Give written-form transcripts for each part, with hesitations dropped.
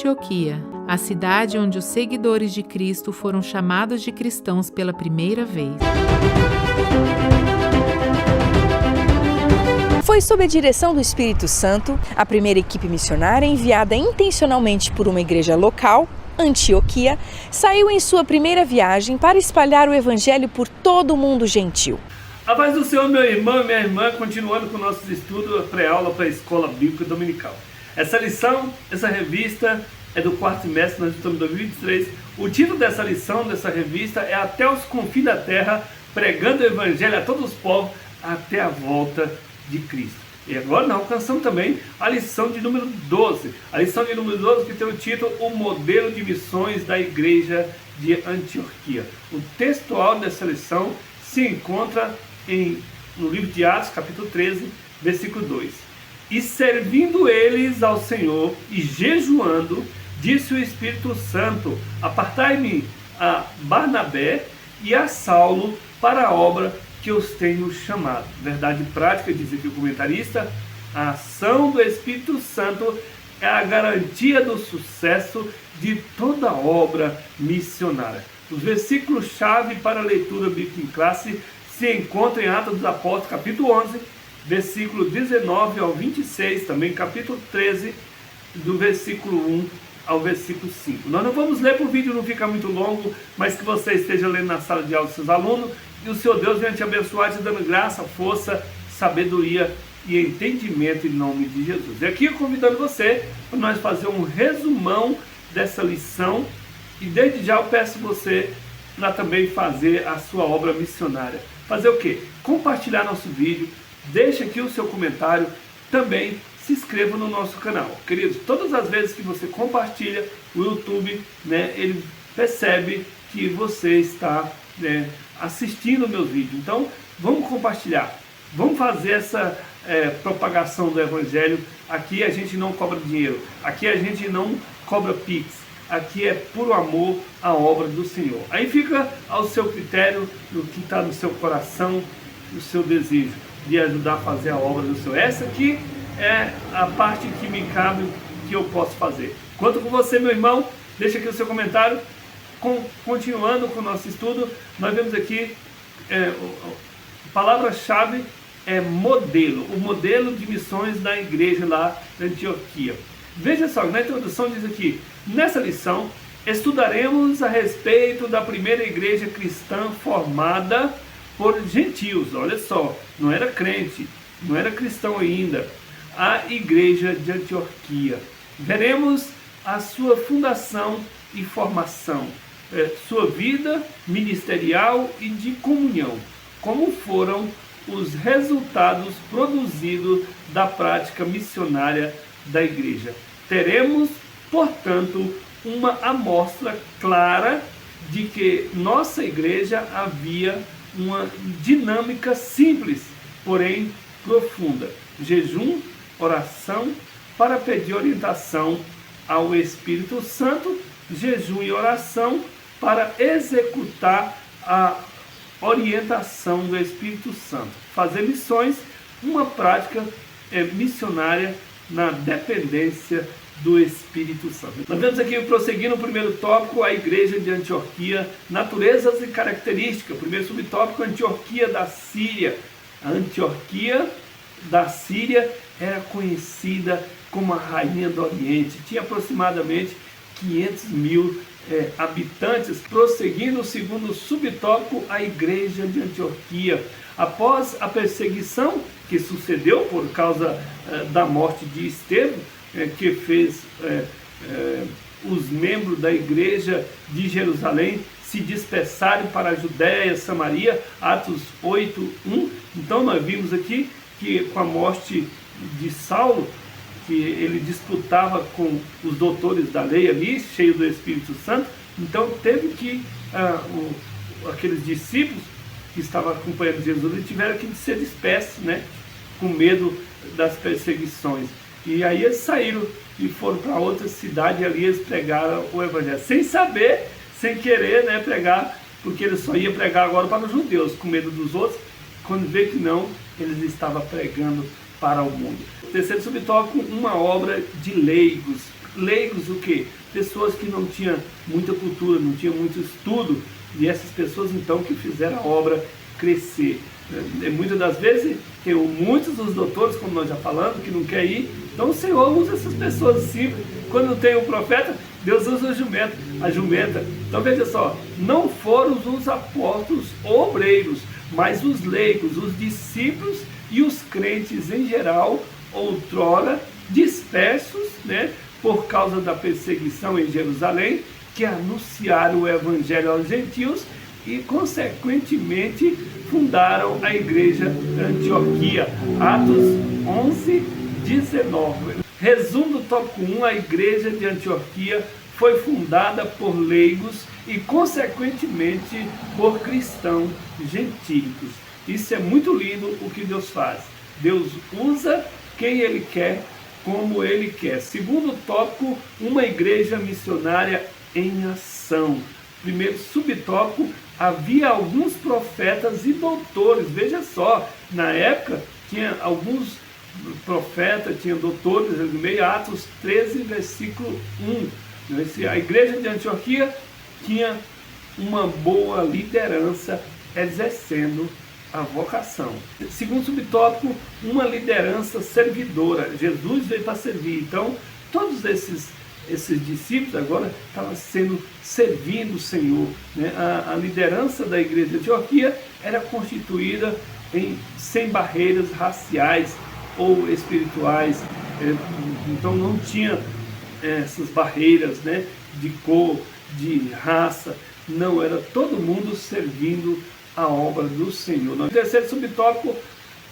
Antioquia, a cidade onde os seguidores de Cristo foram chamados de cristãos pela primeira vez. Foi sob a direção do Espírito Santo, a primeira equipe missionária enviada intencionalmente por uma igreja local, Antioquia, saiu em sua primeira viagem para espalhar o evangelho por todo o mundo gentil. A paz do Senhor, meu irmão e minha irmã, continuando com nossos estudos, pré-aula para a Escola Bíblica Dominical. Essa lição, essa revista é do quarto semestre, nós estamos em 2023. O título dessa lição, dessa revista, é Até os Confins da Terra, pregando o evangelho a todos os povos até a volta de Cristo. E agora nós alcançamos também a lição de número 12. A lição de número 12 que tem o título O Modelo de Missões da Igreja de Antioquia. O textual dessa lição se encontra no livro de Atos, capítulo 13, versículo 2. E servindo eles ao Senhor e jejuando, disse o Espírito Santo: apartai-me a Barnabé e a Saulo para a obra que os tenho chamado. Verdade prática, diz aqui o comentarista, a ação do Espírito Santo é a garantia do sucesso de toda obra missionária. Os versículos-chave para a leitura bíblica em classe se encontram em Atos dos Apóstolos, capítulo 11, versículo 19 ao 26, também capítulo 13, do versículo 1 ao versículo 5. Nós não vamos ler, para o vídeo não ficar muito longo, mas que você esteja lendo na sala de aula dos seus alunos, e o seu Deus venha te abençoar, te dando graça, força, sabedoria e entendimento em nome de Jesus. E aqui eu convidando você para nós fazer um resumão dessa lição, e desde já eu peço você para também fazer a sua obra missionária. Fazer o quê? Compartilhar nosso vídeo, deixe aqui o seu comentário, também se inscreva no nosso canal. Queridos, todas as vezes que você compartilha, o YouTube, ele percebe que você está assistindo meus vídeos. Então, vamos compartilhar, vamos fazer essa propagação do Evangelho. Aqui a gente não cobra dinheiro, aqui a gente não cobra Pix, aqui é puro amor à obra do Senhor. Aí fica ao seu critério, o que está no seu coração, o seu desejo de ajudar a fazer a obra do Senhor. Essa aqui é a parte que me cabe, que eu posso fazer. Conto com você, meu irmão, deixa aqui o seu comentário. Continuando com o nosso estudo, nós vemos aqui a palavra-chave é modelo, o modelo de missões da igreja lá da Antioquia. Veja só, na introdução diz aqui: nessa lição estudaremos a respeito da primeira igreja cristã formada por gentios. Olha só, não era crente, não era cristão ainda, a igreja de Antioquia. Veremos a sua fundação e formação, sua vida ministerial e de comunhão, como foram os resultados produzidos da prática missionária da igreja. Teremos, portanto, uma amostra clara de que nossa igreja havia uma dinâmica simples, porém profunda: jejum, oração para pedir orientação ao Espírito Santo, jejum e oração para executar a orientação do Espírito Santo. Fazer missões, uma prática missionária na dependência do Espírito Santo. Nós vemos aqui, prosseguindo o primeiro tópico, a igreja de Antioquia, naturezas e características. O primeiro subtópico, Antioquia da Síria. A Antioquia da Síria era conhecida como a rainha do Oriente, tinha aproximadamente 500 mil habitantes. Prosseguindo o segundo subtópico, a igreja de Antioquia. Após a perseguição que sucedeu por causa da morte de Estevão, que fez os membros da igreja de Jerusalém se dispersarem para a Judéia, Samaria, Atos 8:1. Então nós vimos aqui que com a morte de Saulo, que ele disputava com os doutores da lei ali, cheio do Espírito Santo, então teve que aqueles discípulos que estavam acompanhando Jesus, eles tiveram que ser dispersos, com medo das perseguições. E aí eles saíram e foram para outra cidade, e ali eles pregaram o Evangelho, sem saber, sem querer pregar, porque eles só iam pregar agora para os judeus, com medo dos outros. Quando vê que não, eles estavam pregando para o mundo. Terceiro subtópico, uma obra de leigos. leigos o quê? Pessoas que não tinham muita cultura, não tinham muito estudo, e essas pessoas então que fizeram a obra crescer. Muitas das vezes tem muitos dos doutores, como nós já falamos, que não quer ir, então o Senhor usa essas pessoas simples. Quando tem um profeta, Deus usa a jumenta. Então veja só, não foram os apóstolos obreiros, mas os leigos, os discípulos e os crentes em geral, outrora dispersos, né, por causa da perseguição em Jerusalém, que anunciaram o evangelho aos gentios e, consequentemente, fundaram a igreja de Antioquia. Atos 11, 19. Resumo do tópico 1, a igreja de Antioquia foi fundada por leigos e, consequentemente, por cristãos gentílicos. Isso é muito lindo o que Deus faz. Deus usa quem Ele quer, como Ele quer. Segundo tópico, uma igreja missionária em ação. Primeiro subtópico, havia alguns profetas e doutores. Veja só, na época tinha alguns profetas, tinha doutores, no meio Atos 13, versículo 1. A igreja de Antioquia tinha uma boa liderança exercendo a vocação. Segundo subtópico, uma liderança servidora. Jesus veio para servir. Então, todos esses discípulos agora estavam servindo o Senhor, né? A liderança da igreja de Antioquia era constituída sem barreiras raciais ou espirituais. Então não tinha essas barreiras, né, de cor, de raça. Não, era todo mundo servindo a obra do Senhor. No terceiro subtópico,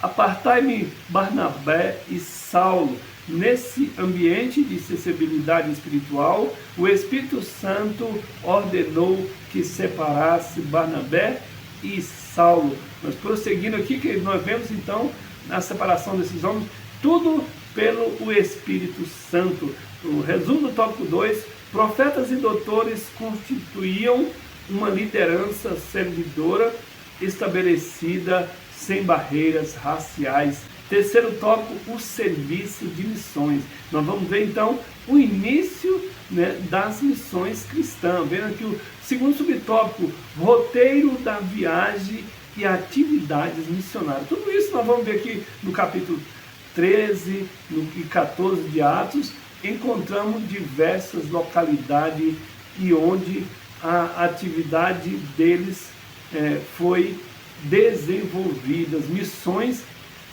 apartai-me Barnabé e Saulo. Nesse ambiente de sensibilidade espiritual, o Espírito Santo ordenou que separasse Barnabé e Saulo. Mas prosseguindo aqui, que nós vemos então na separação desses homens, tudo pelo Espírito Santo. O resumo do tópico 2, profetas e doutores constituíam uma liderança servidora estabelecida sem barreiras raciais. Terceiro tópico, o serviço de missões. Nós vamos ver então o início, né, das missões cristãs. Vendo aqui o segundo subtópico, roteiro da viagem e atividades missionárias. Tudo isso nós vamos ver aqui no capítulo 13 e 14 de Atos. Encontramos diversas localidades e onde a atividade deles foi desenvolvida. Missões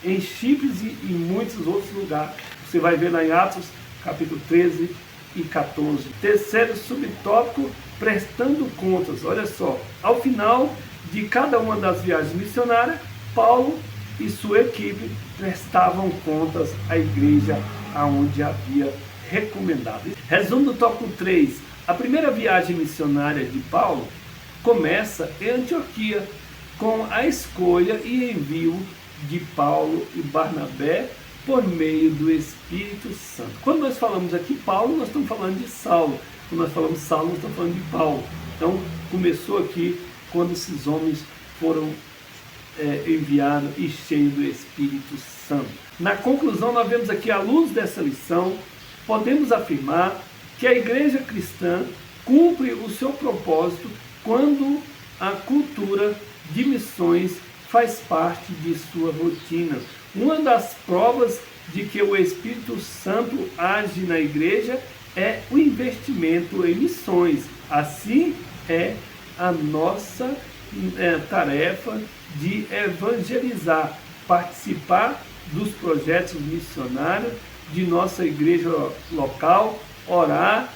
em Chipre e muitos outros lugares. Você vai ver lá em Atos, capítulo 13 e 14. Terceiro subtópico, prestando contas. Olha só, ao final de cada uma das viagens missionárias, Paulo e sua equipe prestavam contas à igreja aonde havia recomendado. Resumo do tópico 3. A primeira viagem missionária de Paulo começa em Antioquia, com a escolha e envio de Paulo e Barnabé por meio do Espírito Santo. Quando nós falamos aqui Paulo, nós estamos falando de Saulo. Quando nós falamos Saulo, nós estamos falando de Paulo. Então, começou aqui quando esses homens foram enviados e cheios do Espírito Santo. Na conclusão, nós vemos aqui, à luz dessa lição, podemos afirmar que a igreja cristã cumpre o seu propósito quando a cultura de missões faz parte de sua rotina. Uma das provas de que o Espírito Santo age na igreja é o investimento em missões. Assim é a nossa tarefa de evangelizar, participar dos projetos missionários de nossa igreja local, orar,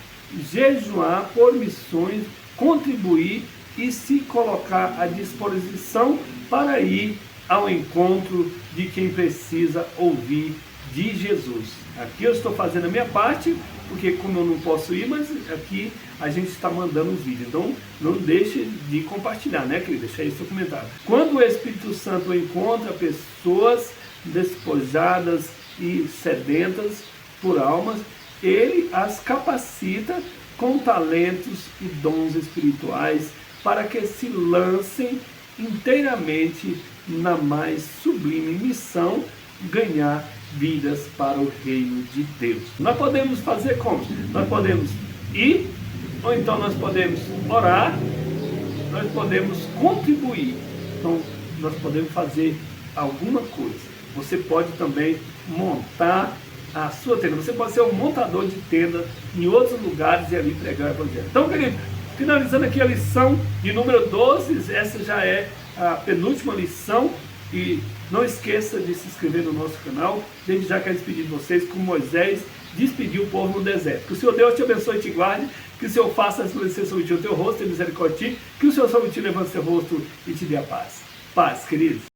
jejuar por missões, contribuir e se colocar à disposição para ir ao encontro de quem precisa ouvir de Jesus. Aqui eu estou fazendo a minha parte, porque como eu não posso ir, mas aqui a gente está mandando os vídeos. Então não deixe de compartilhar, né, querido? Deixa aí seu comentário. Quando o Espírito Santo encontra pessoas despojadas e sedentas por almas, ele as capacita com talentos e dons espirituais para que se lancem inteiramente na mais sublime missão, ganhar vidas para o reino de Deus. Nós podemos fazer como? Nós podemos ir, ou então nós podemos orar, nós podemos contribuir. Então, nós podemos fazer alguma coisa. Você pode também montar a sua tenda. Você pode ser um montador de tenda em outros lugares e ali pregar o Evangelho. Então, querido, finalizando aqui a lição de número 12, essa já é a penúltima lição. E não esqueça de se inscrever no nosso canal. Desde já quero despedir de vocês como Moisés despediu o povo no deserto. Que o Senhor Deus te abençoe e te guarde. Que o Senhor faça resplandecer sobre ti o teu rosto e misericórdia. Que o Senhor sobre ti levante seu rosto e te dê a paz. Paz, queridos.